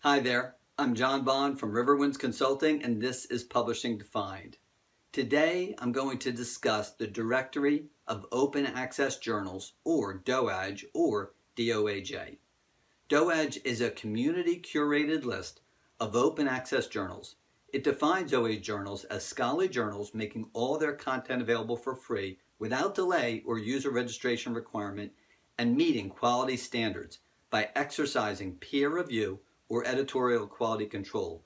Hi there, I'm John Bond from Riverwinds Consulting, and this is Publishing Defined. Today I'm going to discuss the Directory of Open Access Journals, or DOAJ, or DOAJ. DOAJ is a community-curated list of open access journals. It defines OA journals as scholarly journals making all their content available for free without delay or user registration requirement and meeting quality standards by exercising peer review or editorial quality control.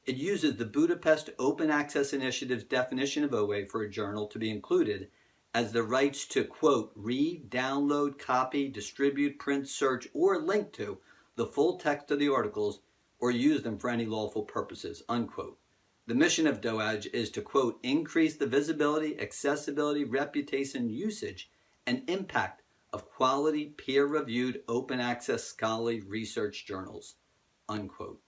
It uses the Budapest Open Access Initiative's definition of OA for a journal to be included as the rights to, quote, read, download, copy, distribute, print, search, or link to the full text of the articles or use them for any lawful purposes, unquote. The mission of DOAJ is to, quote, increase the visibility, accessibility, reputation, usage, and impact of quality, peer-reviewed, open access scholarly research journals, unquote.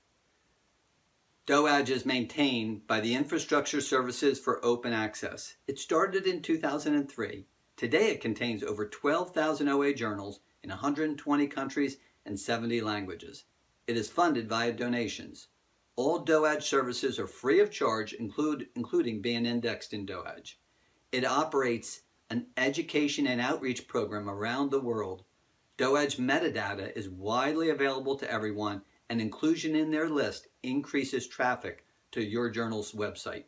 DOAJ is maintained by the Infrastructure Services for Open Access. It started in 2003. Today it contains over 12,000 OA journals in 120 countries and 70 languages. It is funded via donations. All DOAJ services are free of charge, including being indexed in DOAJ. It operates an education and outreach program around the world. DOAJ metadata is widely available to everyone, and inclusion in their list increases traffic to your journal's website.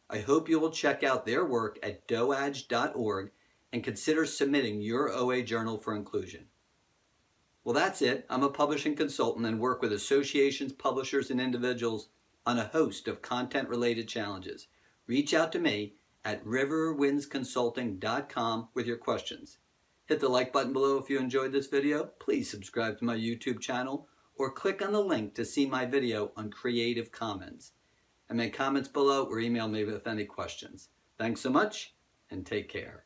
I hope you will check out their work at doaj.org and consider submitting your OA journal for inclusion. Well, that's it. I'm a publishing consultant and work with associations, publishers, and individuals on a host of content-related challenges. Reach out to me at riverwindsconsulting.com with your questions. Hit the like button below if you enjoyed this video. Please subscribe to my YouTube channel or click on the link to see my video on Creative Commons. And make comments below or email me with any questions. Thanks so much and take care.